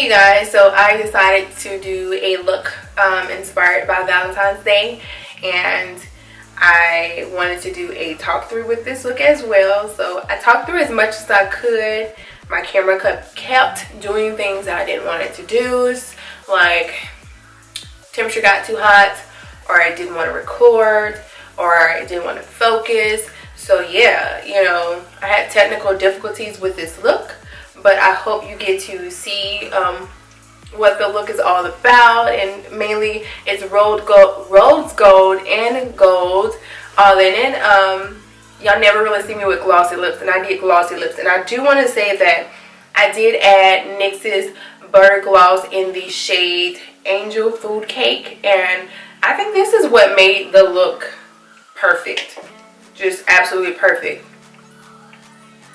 Hey guys, so I decided to do a look inspired by Valentine's Day, and I wanted to do a talk through with this look as well. So I talked through as much as I could. My camera kept doing things that I didn't want it to do, like temperature got too hot, or I didn't want to record, or I didn't want to focus. So yeah, you know, I had technical difficulties with this look, but I hope you get to see what the look is all about. And mainly it's rose gold and gold all in it. Y'all never really see me with glossy lips, and I did glossy lips. And I do want to say that I did add NYX's Butter Gloss in the shade Angel Food Cake, and I think this is what made the look perfect. Just absolutely perfect.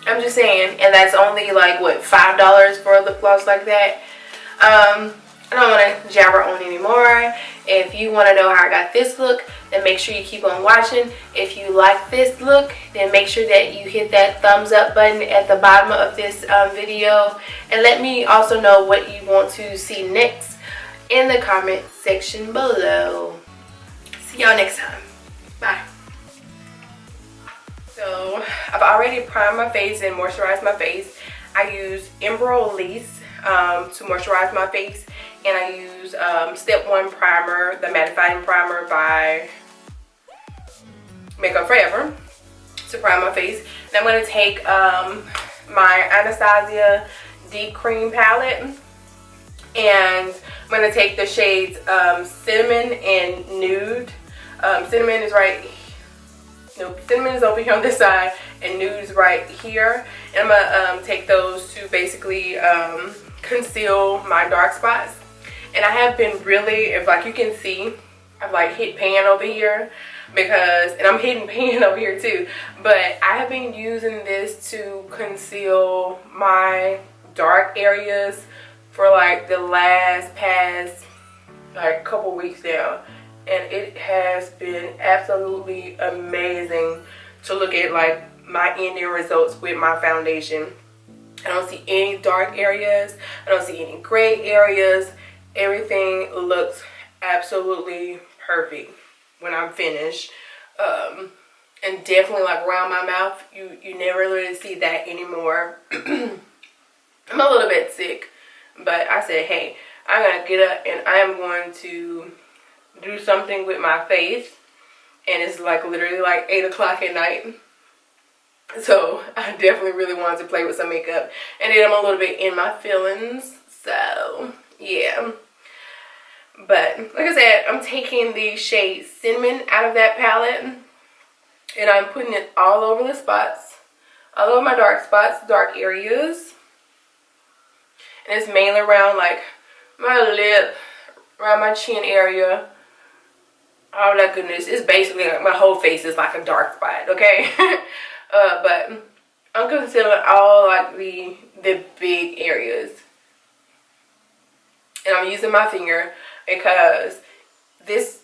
I'm just saying, and that's only like what, $5 for a lip gloss like that. I don't want to jabber on anymore. If you want to know how I got this look, then make sure you keep on watching. If you like this look, then make sure that you hit that thumbs up button at the bottom of this video, and let me also know what you want to see next in the comment section below. See y'all next time. Bye. So I've already primed my face and moisturized my face. I use Emerald Lace to moisturize my face, and I use Step 1 primer, the mattifying primer by Makeup Forever, to prime my face. And I'm going to take my Anastasia Deep Cream palette, and I'm going to take the shades Cinnamon and Nude. Cinnamon is right here. Nope, Cinnamon is over here on this side, and Nude is right here. And I'm going to take those to basically conceal my dark spots. And I have been really, if like you can see, I've like hit pan over here, because, and I'm hitting pan over here too, but I have been using this to conceal my dark areas for like the past like couple weeks now. And it has been absolutely amazing to look at like my ending results with my foundation. I don't see any dark areas. I don't see any gray areas. Everything looks absolutely perfect when I'm finished. And definitely like around my mouth, you never really see that anymore. I'm a little bit sick, but I said, hey, I'm going to get up and I am going to do something with my face, and it's like literally like 8 o'clock at night, so I definitely really wanted to play with some makeup, and then I'm a little bit in my feelings, so yeah. But like I said, I'm taking the shade Cinnamon out of that palette, and I'm putting it all over the spots, all over my dark spots, dark areas, and it's mainly around like my lip, around my chin area. Oh my goodness, it's basically like my whole face is like a dark spot, okay? But I'm concealing all like the big areas. And I'm using my finger because this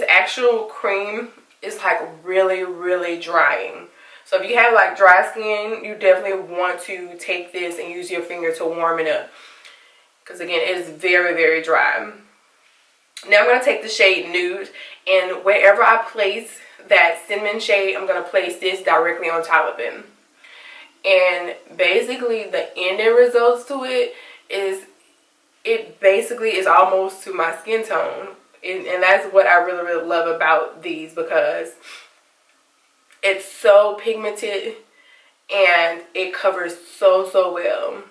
actual cream is like really drying. So if you have like dry skin, you definitely want to take this and use your finger to warm it up, because again, it is very dry. Now I'm going to take the shade Nude, and wherever I place that cinnamon shade, I'm going to place this directly on top of it. And basically the ending results to it basically is almost to my skin tone. And that's what I really love about these, because it's so pigmented and it covers so well.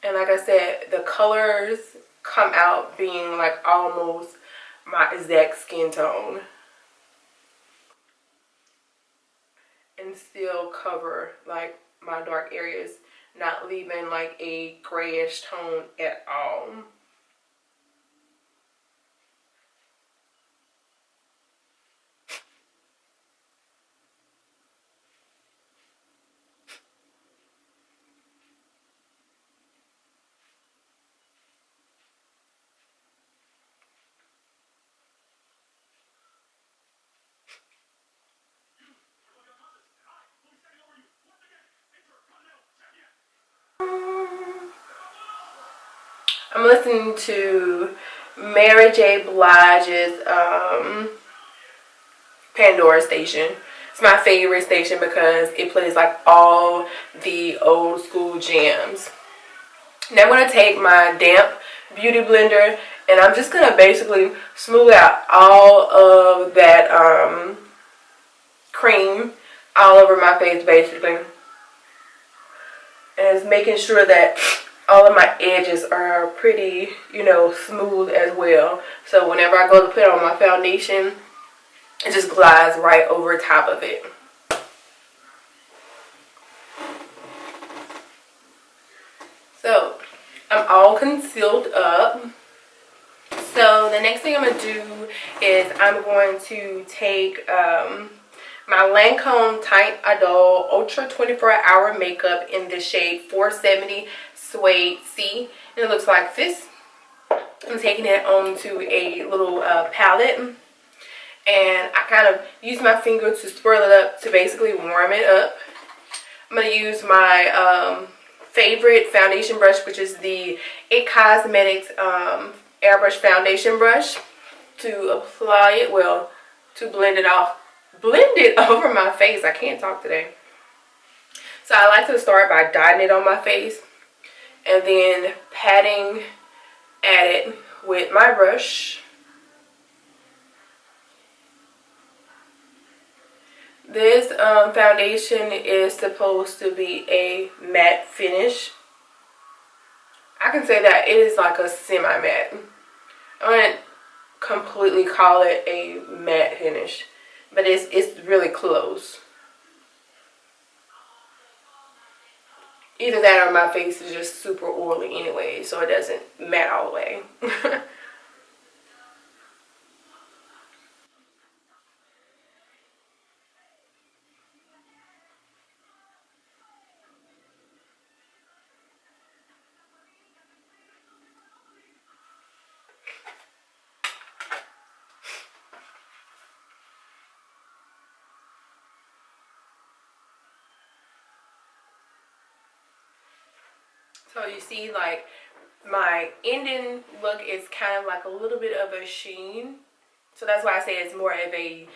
And like I said, the colors come out being like almost my exact skin tone, and still cover like my dark areas, not leaving like a grayish tone at all. I'm listening to Mary J. Blige's Pandora station. It's my favorite station because it plays like all the old school jams. Now I'm going to take my damp beauty blender and I'm just going to basically smooth out all of that cream all over my face basically. And it's making sure that all of my edges are pretty, you know, smooth as well. So whenever I go to put on my foundation, it just glides right over top of it. So I'm all concealed up. So the next thing I'm going to do is I'm going to take my Lancome Tight Adult Ultra 24-Hour Makeup in the shade 470 Suede C. And it looks like this. I'm taking it onto a little palette. And I kind of use my finger to swirl it up to basically warm it up. I'm going to use my favorite foundation brush, which is the It Cosmetics airbrush foundation brush, to apply it, well, to blend it over my face. I can't talk today. So I like to start by dotting it on my face and then patting at it with my brush. This foundation is supposed to be a matte finish. I can say that it is like a semi-matte. I wouldn't completely call it a matte finish, but it's really close. Either that or my face is just super oily anyway, so it doesn't matte all the way. So you see, like, my ending look is kind of like a little bit of a sheen. So that's why I say it's more of a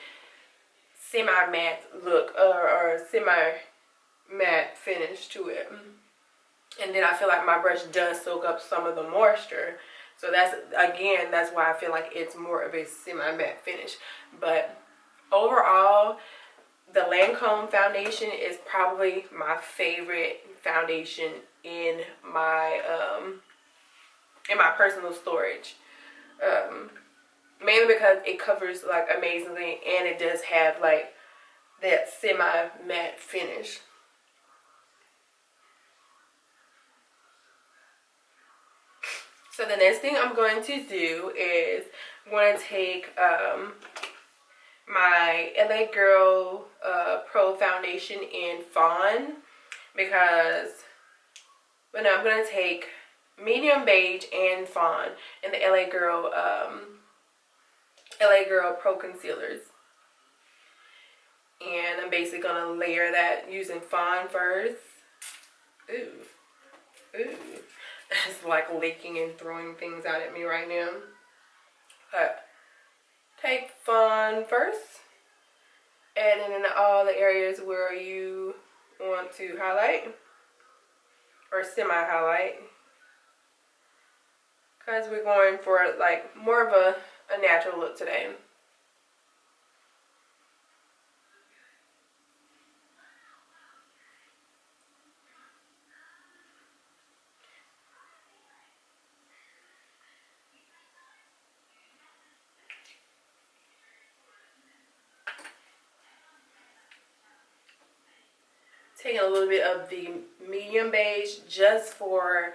semi-matte look or semi-matte finish to it. And then I feel like my brush does soak up some of the moisture. So that's why I feel like it's more of a semi-matte finish. But overall, the Lancome foundation is probably my favorite foundation in my personal storage. Mainly because it covers like amazingly, and it does have like that semi-matte finish. So the next thing I'm going to do is I'm going to take my LA Girl Pro Foundation in Fawn, because I'm going to take medium beige and fawn in the LA Girl Pro Concealers. And I'm basically going to layer that using fawn first. Ooh. It's like leaking and throwing things out at me right now. But take fawn first. And then in all the areas where you want to highlight or semi-highlight. Because we're going for like more of a natural look today. Taking a little bit of the medium beige just for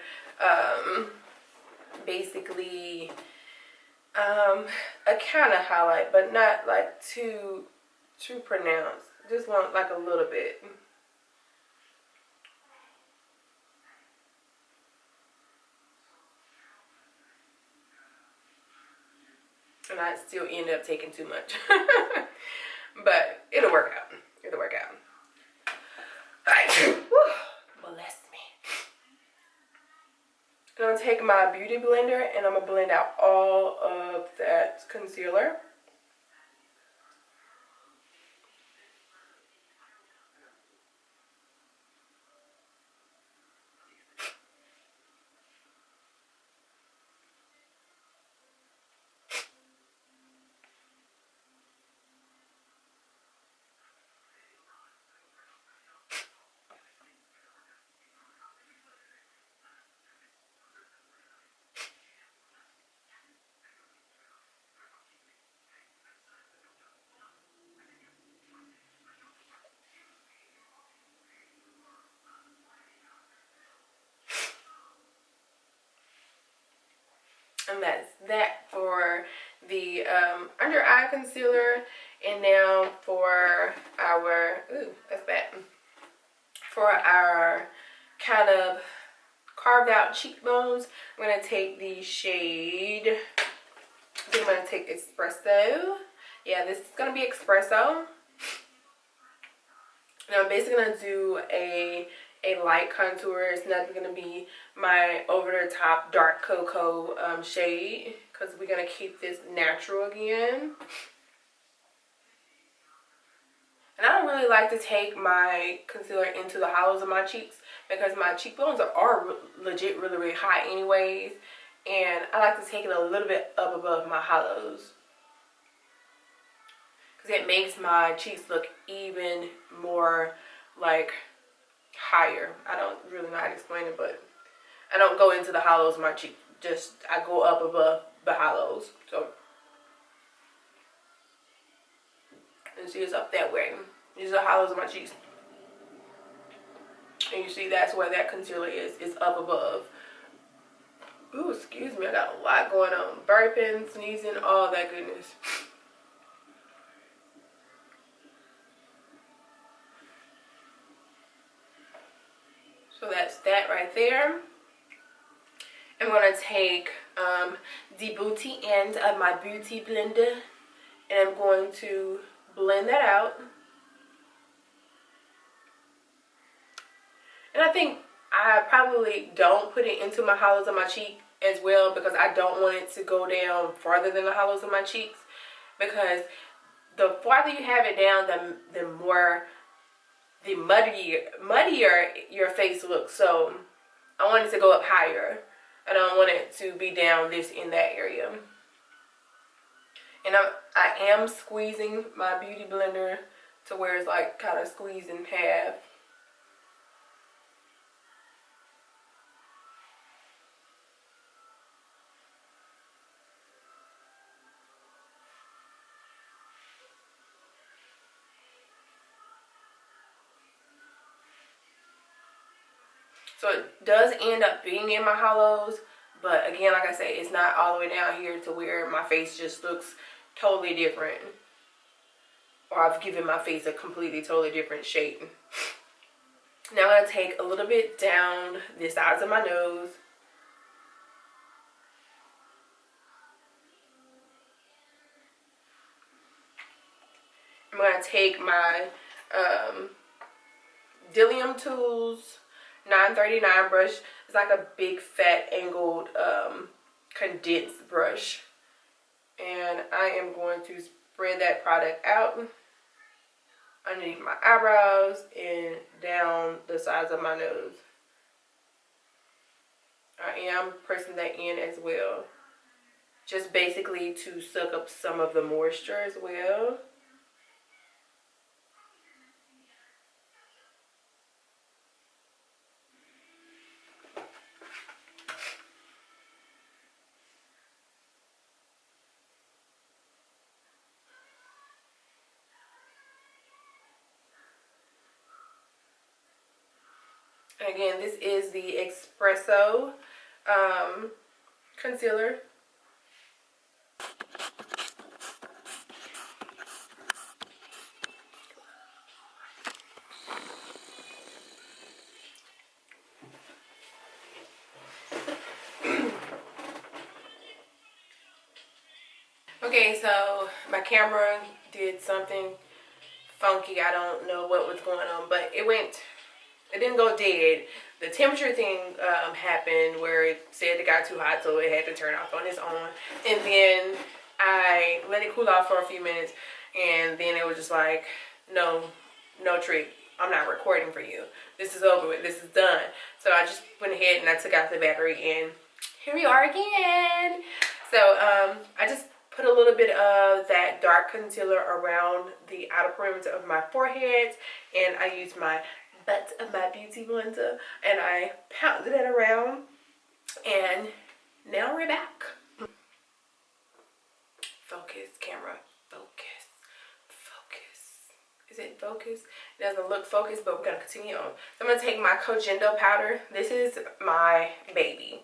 basically a kind of highlight, but not like too pronounced. Just want like a little bit. And I still end up taking too much. But it'll work out. It'll work out. Alright. Bless me. I'm going to take my beauty blender and I'm going to blend out all of that concealer. And that's that for the under eye concealer. And now for our, ooh, that's bad. For our kind of carved out cheekbones, I'm going to take the shade, I think I'm going to take Espresso. Yeah, this is going to be Espresso. And I'm basically going to do a light contour. It's not going to be my over the top dark cocoa shade, because we're going to keep this natural again. And I don't really like to take my concealer into the hollows of my cheeks because my cheekbones are legit really high anyways. And I like to take it a little bit up above my hollows, because it makes my cheeks look even more like higher. I don't really know how to explain it, but I don't go into the hollows of my cheek. Just I go up above the hollows. So you see it's up that way. These are the hollows of my cheeks. And you see that's where that concealer is. It's up above. Ooh, excuse me. I got a lot going on. Burping, sneezing, all that goodness. So that's that right there. I'm going to take the booty end of my beauty blender, and I'm going to blend that out. And I think I probably don't put it into my hollows of my cheek as well, because I don't want it to go down farther than the hollows of my cheeks, because the farther you have it down, the muddier your face looks. So I want it to go up higher. I don't want it to be down this in that area. And I am squeezing my beauty blender to where it's like kind of squeezed in half. So it does end up being in my hollows, but again, like I say, it's not all the way down here to where my face just looks totally different, or I've given my face a completely totally different shape. Now I'm going to take a little bit down the sides of my nose. I'm going to take my Dillium Tools 939 brush. It's like a big fat angled condensed brush, and I am going to spread that product out underneath my eyebrows and down the sides of my nose. I am pressing that in as well, just basically to suck up some of the moisture as well. And again, this is the Espresso concealer. Okay, so my camera did something funky. I don't know what was going on, but it went It didn't go dead. The temperature thing happened where it said it got too hot, so it had to turn off on its own. And then I let it cool off for a few minutes, and then it was just like, no trick. I'm not recording for you. This is over with. This is done. So I just went ahead and I took out the battery, and here we are again. So I just put a little bit of that dark concealer around the outer perimeter of my forehead, and I used my butt of my beauty blender and I pounded it around, and now we're back. Focus, camera, focus. Is it focus? It doesn't look focused, but we're gonna continue on. So I'm gonna take my Cogendo powder. This is my baby.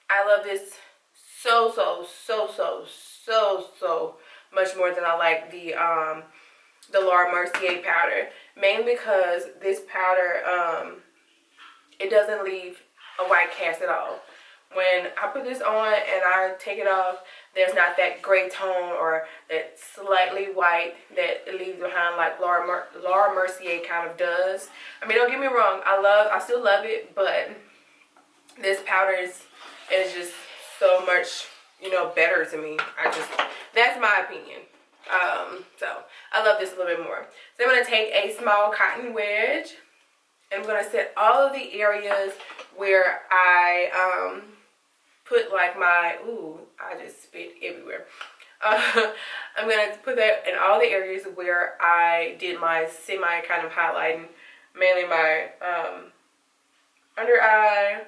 I love this so much more than I like the Laura Mercier powder, mainly because this powder it doesn't leave a white cast at all. When I put this on and I take it off, there's not that gray tone or that slightly white that it leaves behind like Laura Mercier kind of does. I mean, don't get me wrong, I still love it, but this powder is just so much, you know, better to me. That's my opinion. So I love this a little bit more. So I'm going to take a small cotton wedge, and I'm going to set all of the areas where I put like my, ooh, I just spit everywhere. I'm going to put that in all the areas where I did my semi kind of highlighting, mainly my under eye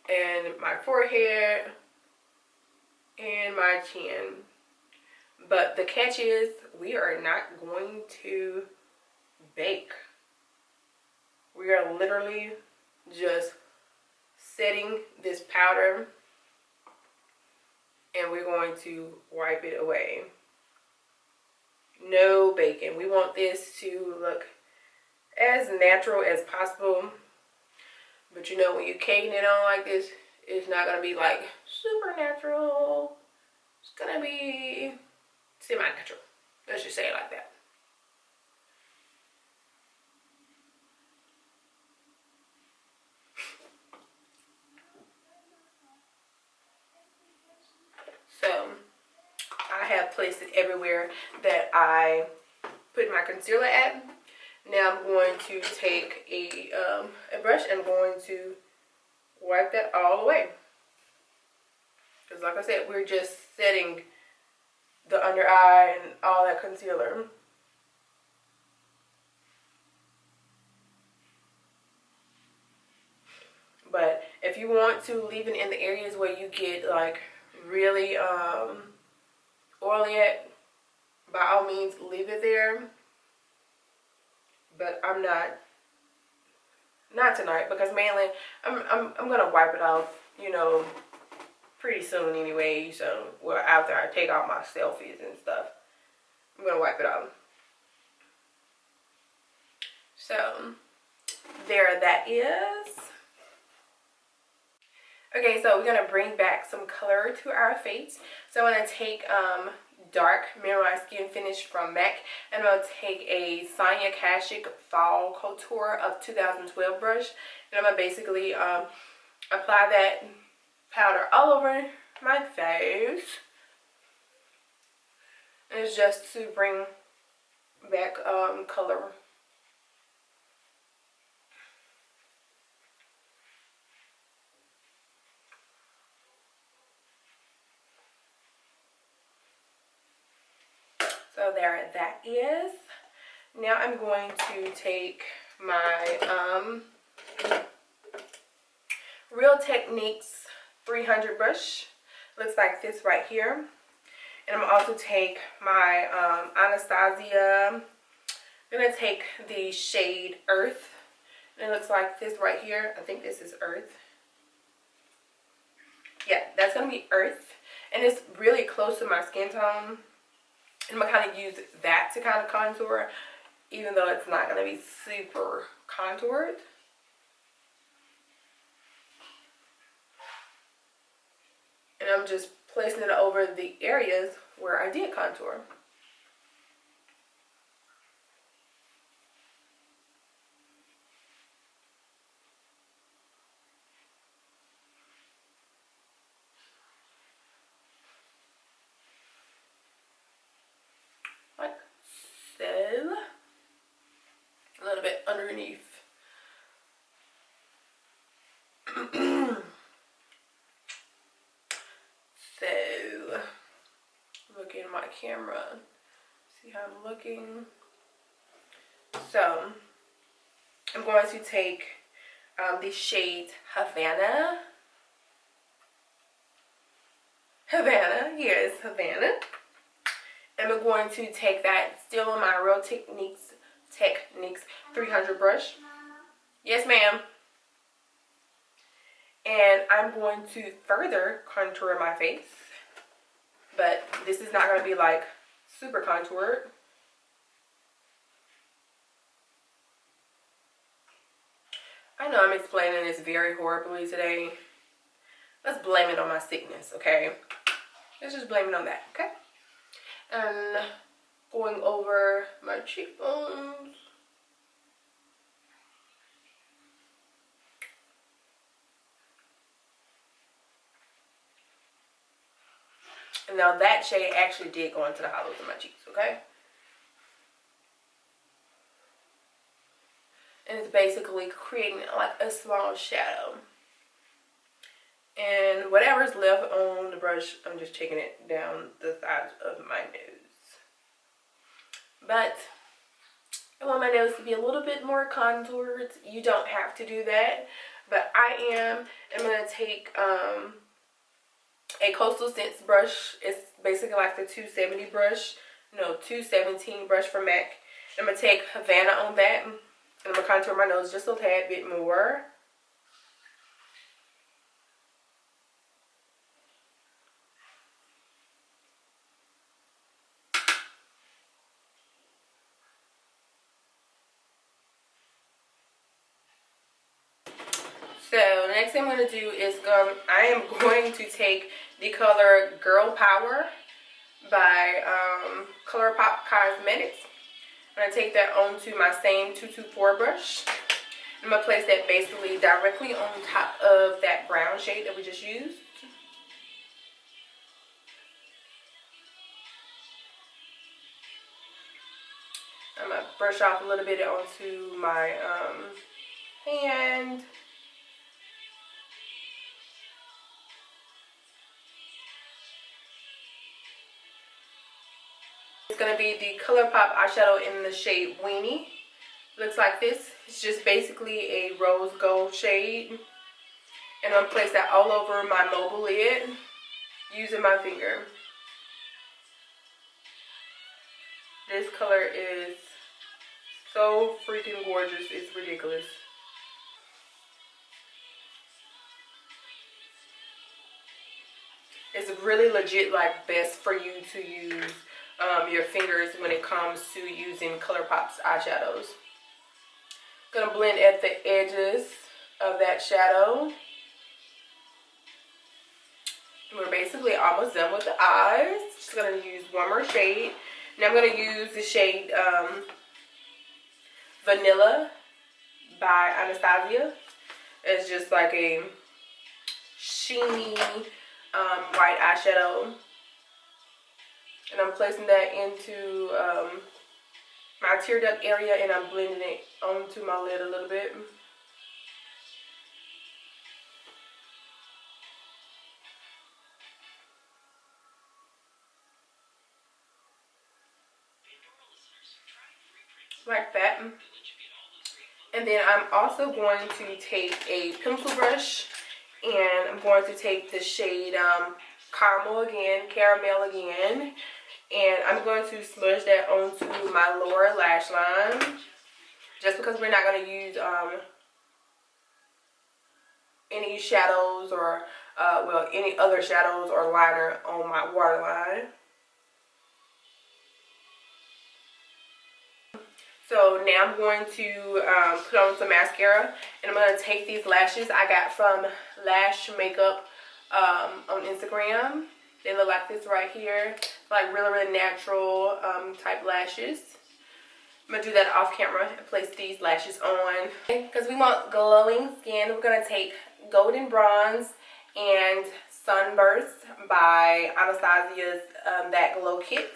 and my forehead and my chin. But the catch is, we are not going to bake. We are literally just setting this powder, and we're going to wipe it away. No baking. We want this to look as natural as possible. But you know, when you're caking it on like this, it's not going to be like super natural. It's going to be semi-natural. Let's just say it like that. So I have placed it everywhere that I put my concealer at. Now I'm going to take a brush and I'm going to wipe that all away. Because like I said, we're just setting the under eye and all that concealer. But if you want to leave it in the areas where you get like really oily at, by all means leave it there. But I'm not tonight, because mainly I'm gonna wipe it off, you know, pretty soon anyway. So, well, after I take all my selfies and stuff, I'm gonna wipe it off. So there that is. Okay, so we're gonna bring back some color to our face. So I'm gonna take dark mineralized skin finish from MAC, and I'm gonna take a Sonia Kashuk Fall Couture of 2012 brush, and I'm gonna basically apply that powder all over my face. And it's just to bring back color. So there that is. Now I'm going to take my Real Techniques 300 brush. Looks like this right here. And I'm going to also take my Anastasia. I'm going to take the shade Earth. And it looks like this right here. I think this is Earth. Yeah, that's going to be Earth. And it's really close to my skin tone. I'm going to kind of use that to kind of contour, even though it's not going to be super contoured. And I'm just placing it over the areas where I did contour. like so. A little bit underneath. So, look in my camera. See how I'm looking. So, I'm going to take the shade Havana. Yes, Havana. And I'm going to take that still on my Real Techniques 300 brush. Yes, ma'am. And I'm going to further contour my face. But this is not going to be like super contoured. I know I'm explaining this very horribly today. Let's blame it on my sickness, okay? Let's just blame it on that, okay? And going over my cheekbones. And now that shade actually did go into the hollows of my cheeks, okay? And it's basically creating like a small shadow. And whatever's left on the brush, I'm just taking it down the sides of my nose. But I want my nose to be a little bit more contoured. You don't have to do that, but I'm going to take a Coastal Scents brush. It's basically like the 270 brush. No, 217 brush from MAC. I'm going to take Havana on that. And I'm going to contour my nose just a tad bit more. So the next thing I'm going to do is I am going to take the color Girl Power by ColourPop Cosmetics. I'm going to take that onto my same 224 brush. I'm going to place that basically directly on top of that brown shade that we just used. I'm going to brush off a little bit onto my hand. It's going to be the ColourPop eyeshadow in the shade Weenie. Looks like this. It's just basically a rose gold shade. And I'm going to place that all over my mobile lid using my finger. This color is so freaking gorgeous. It's ridiculous. It's really legit like best for you to use your fingers when it comes to using ColourPop's eyeshadows. Gonna blend at the edges of that shadow. We're basically almost done with the eyes. Just gonna use one more shade. Now I'm gonna use the shade Vanilla by Anastasia. It's just like a sheeny white eyeshadow. And I'm placing that into my tear duct area, and I'm blending it onto my lid a little bit. Like that. And then I'm also going to take a pencil brush, and I'm going to take the shade Caramel again, and I'm going to smudge that onto my lower lash line, just because we're not going to use any shadows or well, any other shadows or liner on my waterline. So now I'm going to put on some mascara, and I'm going to take these lashes I got from Lash Makeup on Instagram. They look like this right here, like really natural type lashes. I'm going to do that off camera and place these lashes on. Because we want glowing skin, we're going to take Golden Bronze and Sunburst by Anastasia's That Glow Kit.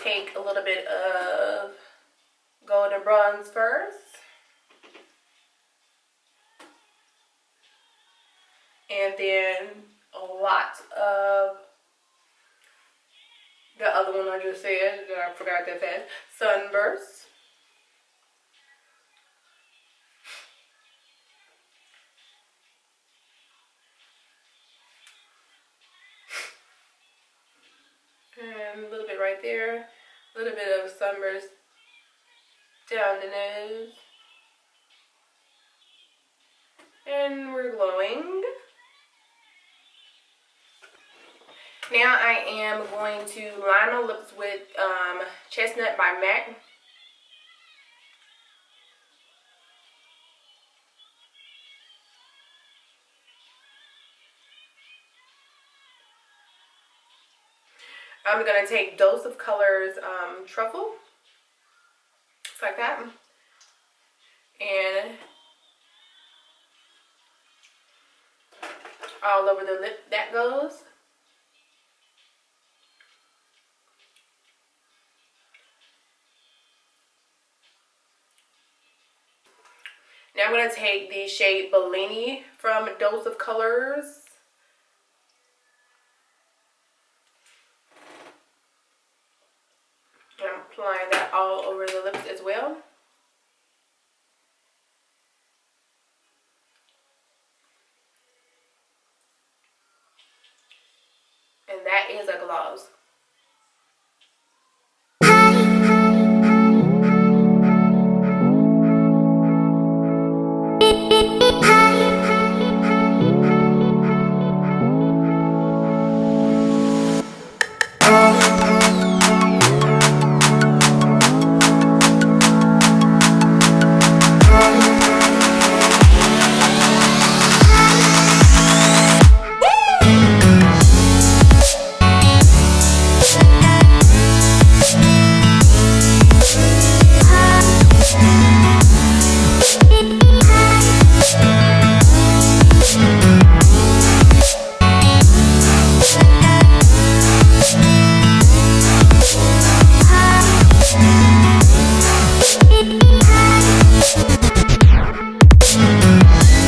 take a little bit of golden bronze first. And then a lot of the other one I just said that I forgot that fast. Sunburst. And a little bit right there. A little bit of sunburst down the nose. And we're glowing. Now I am going to line my lips with Chestnut by MAC. I'm going to take Dose of Colors Truffle. Just like that. And all over the lip that goes. Now I'm going to take the shade Bellini from Dose of Colors. And I'm applying that all over the lips as well. And that is a gloss.